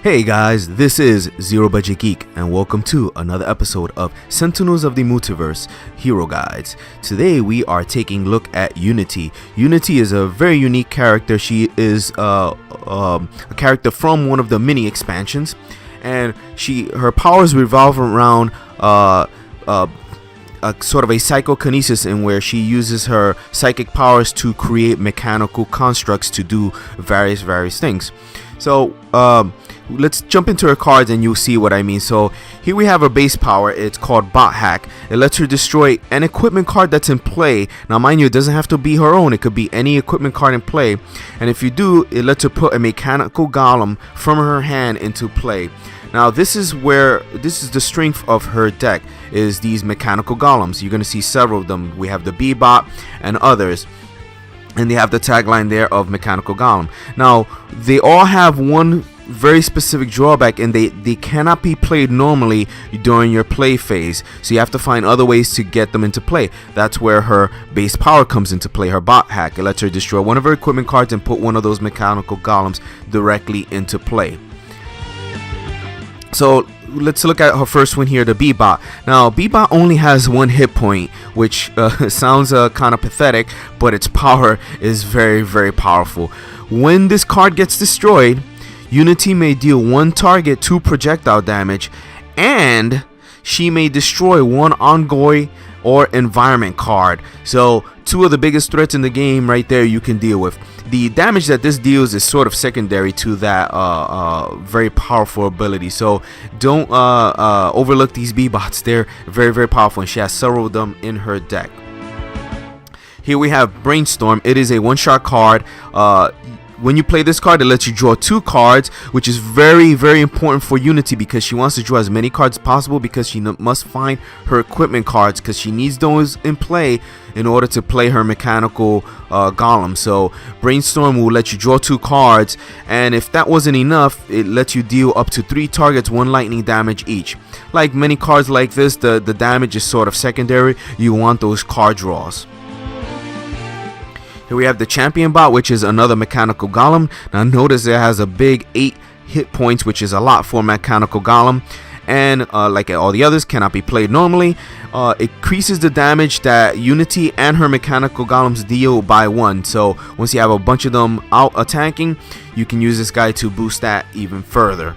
Hey guys, this is Zero Budget Geek and welcome to another episode of Sentinels of the Multiverse Hero Guides. Today we are taking a look at Unity. Unity is a very unique character. She is a character from one of the mini expansions, and her powers revolve around a sort of a psychokinesis, in where she uses her psychic powers to create mechanical constructs to do various things. So let's jump into her cards and you'll see what I mean. So here we have her base power. It's called Bot Hack. It lets her destroy an equipment card that's in play. Now mind you, it doesn't have to be her own. It could be any equipment card in play, and if you do, it lets her put a mechanical golem from her hand into play. Now this is the strength of her deck, is these mechanical golems. You're going to see several of them. We have the B-Bot and others, and they have the tagline there of mechanical golem. Now they all have one very specific drawback, and they cannot be played normally during your play phase, so you have to find other ways to get them into play. That's where her base power comes into play, her Bot Hack. It lets her destroy one of her equipment cards and put one of those mechanical golems directly into play. So let's look at her first one here, the B-Bot. Now B-Bot only has one hit point, which sounds kind of pathetic, but its power is very powerful. When this card gets destroyed, Unity may deal one target 2 projectile damage, and she may destroy one ongoing or environment card. So 2 of the biggest threats in the game right there you can deal with. The damage that this deals is sort of secondary to that very powerful ability, so don't overlook these B-Bots. They're very powerful, and she has several of them in her deck. Here we have Brainstorm. It is a one-shot card. When you play this card, it lets you draw 2 cards, which is very important for Unity, because she wants to draw as many cards as possible, because she must find her equipment cards, because she needs those in play in order to play her mechanical golem. So Brainstorm will let you draw 2 cards, and if that wasn't enough, it lets you deal up to 3 targets 1 lightning damage each. Like many cards like this, the damage is sort of secondary. You want those card draws. Here we have the Champion Bot, which is another mechanical golem. Now notice it has a big 8 hit points, which is a lot for a mechanical golem, and like all the others, cannot be played normally. It increases the damage that Unity and her mechanical golems deal by 1. So once you have a bunch of them out attacking, you can use this guy to boost that even further.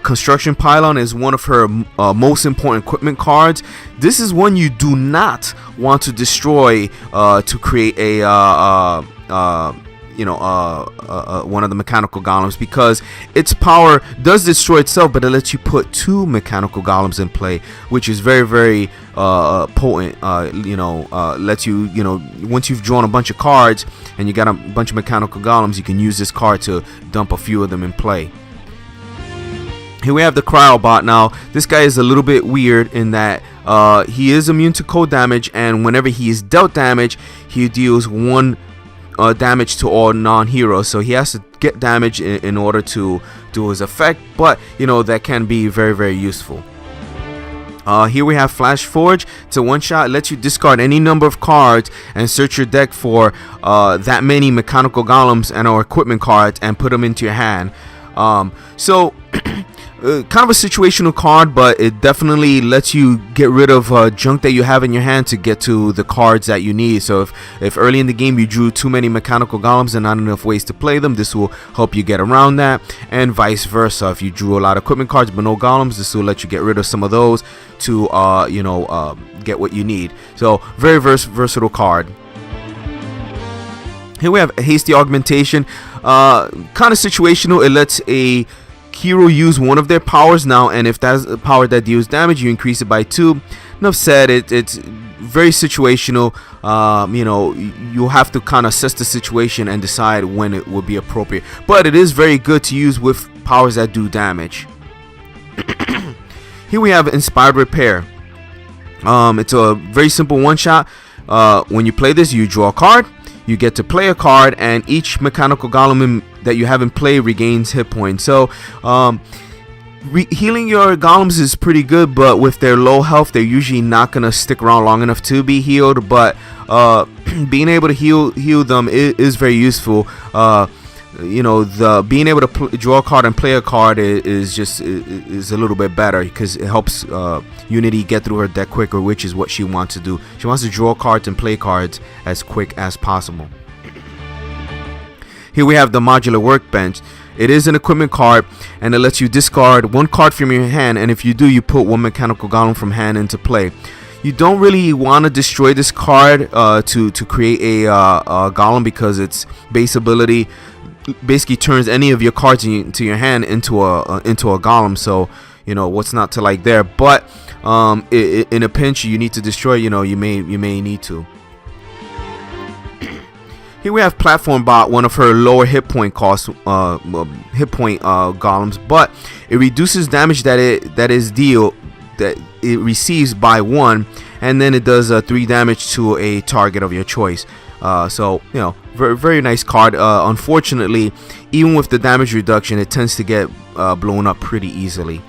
Construction Pylon is one of her most important equipment cards. This is one you do not want to destroy to create a one of the mechanical golems, because its power does destroy itself, but it lets you put 2 mechanical golems in play, which is very potent. Lets you, once you've drawn a bunch of cards and you got a bunch of mechanical golems, you can use this card to dump a few of them in play. Here we have the Cryobot. Now this guy is a little bit weird in that he is immune to cold damage, and whenever he is dealt damage, he deals 1 damage to all non-heroes. So he has to get damage in order to do his effect, but that can be very useful. Here we have Flashforge. It's a one-shot. It lets you discard any number of cards and search your deck for that many mechanical golems and or equipment cards and put them into your hand. So kind of a situational card, but it definitely lets you get rid of junk that you have in your hand to get to the cards that you need. So if early in the game you drew too many mechanical golems and not enough ways to play them, this will help you get around that, and vice versa. If you drew a lot of equipment cards but no golems, this will let you get rid of some of those to get what you need. So very versatile card. Here we have Hasty Augmentation. Kind of situational. It lets a hero use one of their powers now, and if that's a power that deals damage, you increase it by 2. Enough said. It's very situational. You'll have to kind of assess the situation and decide when it will be appropriate, but it is very good to use with powers that do damage. Here we have Inspired Repair. It's a very simple one-shot. When you play this, you draw a card, you get to play a card, and each mechanical golem that you have in play regains hit points. So healing your golems is pretty good, but with their low health, they're usually not gonna stick around long enough to be healed. But being able to heal them is very useful. you know, the being able to draw a card and play a card is a little bit better, because it helps Unity get through her deck quicker, which is what she wants to do. She wants to draw cards and play cards as quick as possible. Here we have the Modular Workbench. It is an equipment card, and it lets you discard one card from your hand, and if you do, you put one mechanical golem from hand into play. You don't really want to destroy this card to create a golem, because its base ability basically turns any of your cards into your hand into a golem. So, you know, what's not to like there? But in a pinch, you need to destroy. You know, you may need to. Here we have Platform Bot, one of her lower hit point cost golems, but it reduces damage that it receives by 1, and then it does 3 damage to a target of your choice. So, you know, very nice card. Unfortunately, even with the damage reduction, it tends to get blown up pretty easily.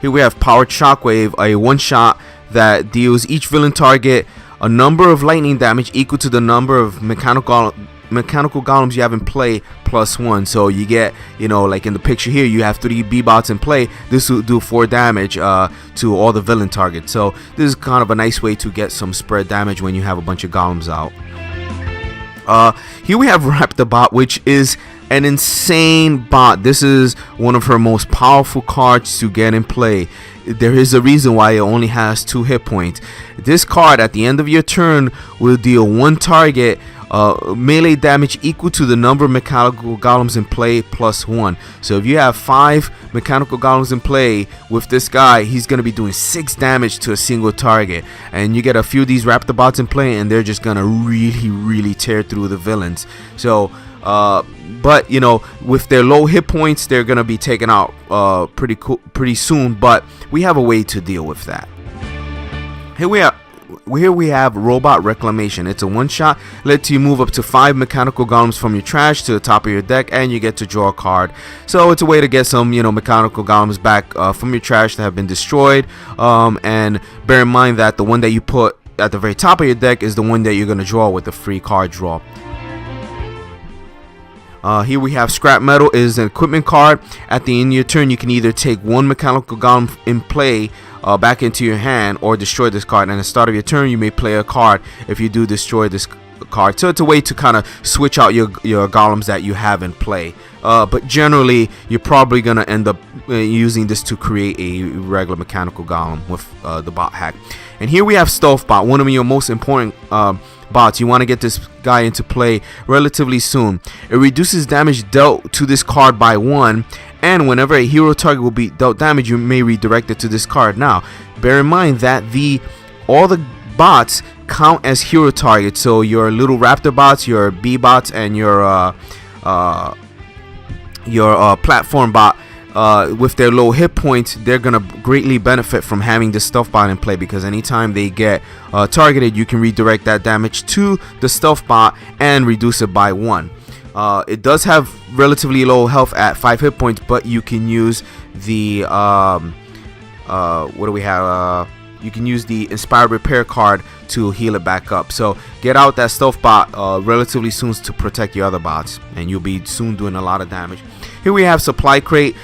Here we have Powered Shockwave, a one-shot that deals each villain target a number of lightning damage equal to the number of mechanical golems you have in play plus 1. So you get, you know, like in the picture here, you have 3 B-bots in play. This will do 4 damage to all the villain targets. So this is kind of a nice way to get some spread damage when you have a bunch of golems out. Here we have Raptorbot, which is an insane bot. This is one of her most powerful cards to get in play. There is a reason why it only has 2 hit points. This card at the end of your turn will deal 1 target melee damage equal to the number of mechanical golems in play plus 1. So if you have 5 mechanical golems in play with this guy, he's going to be doing 6 damage to a single target. And you get a few of these Raptorbots in play, and they're just going to really tear through the villains. So but you know, with their low hit points, they're gonna be taken out pretty soon. But we have a way to deal with that. Here we have Robot Reclamation. It's a one-shot, lets you move up to 5 mechanical golems from your trash to the top of your deck, and you get to draw a card. So it's a way to get some, you know, mechanical golems back from your trash that have been destroyed. And bear in mind that the one that you put at the very top of your deck is the one that you're gonna draw with the free card draw. Here we have Scrap Metal. Is an equipment card. At the end of your turn, you can either take 1 mechanical golem in play back into your hand, or destroy this card. And at the start of your turn, you may play a card if you do destroy this card. So it's a way to kind of switch out your golems that you have in play. But generally, you're probably going to end up using this to create a regular mechanical golem with the bot hack. And here we have Stovepot, one of your most important bots. You want to get this guy into play relatively soon. It reduces damage dealt to this card by 1, and whenever a hero target will be dealt damage, you may redirect it to this card. Now, bear in mind that all the bots count as hero targets. So your little Raptor bots, your B bots, and your platform bot, with their low hit points, they're gonna greatly benefit from having this Stealth Bot in play, because anytime they get targeted, you can redirect that damage to the Stealth Bot and reduce it by 1. It does have relatively low health at 5 hit points, but you can use the what do we have? You can use the Inspired Repair card to heal it back up. So get out that Stealth Bot relatively soon to protect your other bots, and you'll be soon doing a lot of damage. Here we have Supply Crate.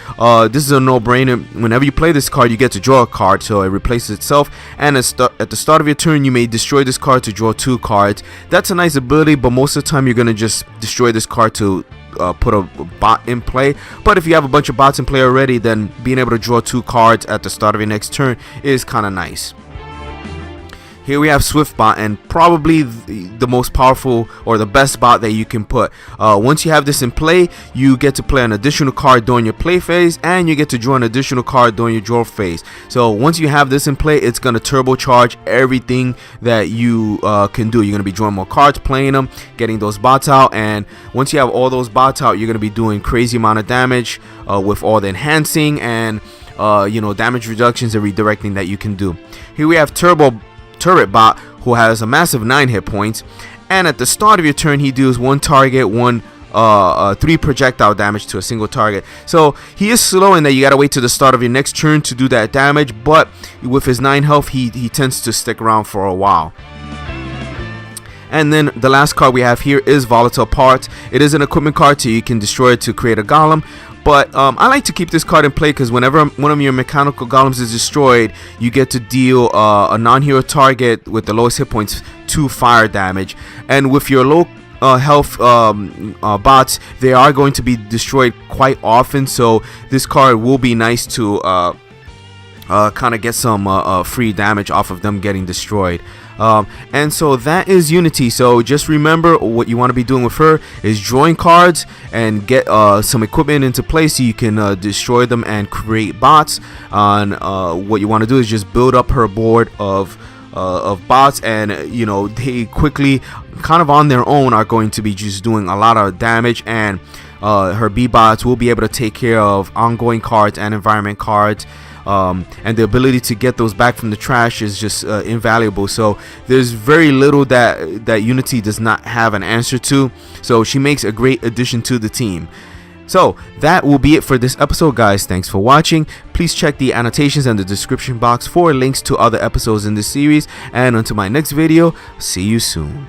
This is a no-brainer. Whenever you play this card, you get to draw a card, so it replaces itself. And at the start of your turn, you may destroy this card to draw 2 cards. That's a nice ability, but most of the time you're gonna just destroy this card to put a bot in play. But if you have a bunch of bots in play already, then being able to draw 2 cards at the start of your next turn is kind of nice. Here we have Swiftbot, and probably the most powerful or the best bot that you can put. Once you have this in play, you get to play an additional card during your play phase, and you get to draw an additional card during your draw phase. So once you have this in play, it's going to turbocharge everything that you can do. You're going to be drawing more cards, playing them, getting those bots out, and once you have all those bots out, you're going to be doing crazy amount of damage with all the enhancing and you know, damage reductions and redirecting that you can do. Here we have Turret Bot, who has a massive 9 hit points, and at the start of your turn he deals 1 target 3 projectile damage to a single target. So he is slow in that you gotta wait to the start of your next turn to do that damage, but with his 9 health he tends to stick around for a while. And then the last card we have here is Volatile Parts. It is an equipment card, so you can destroy it to create a golem. But I like to keep this card in play because whenever one of your mechanical golems is destroyed, you get to deal a non-hero target with the lowest hit points 2 fire damage. And with your low health bots, they are going to be destroyed quite often, so this card will be nice to kind of get some free damage off of them getting destroyed. And so that is Unity. So just remember, what you want to be doing with her is drawing cards and get some equipment into place so you can destroy them and create bots. And what you want to do is just build up her board of bots, and you know, they quickly, kind of on their own, are going to be just doing a lot of damage, and her B-bots will be able to take care of ongoing cards and environment cards. And the ability to get those back from the trash is just invaluable. So there's very little that Unity does not have an answer to. So she makes a great addition to the team. So that will be it for this episode, guys. Thanks for watching. Please check the annotations and the description box for links to other episodes in this series. And until my next video, see you soon.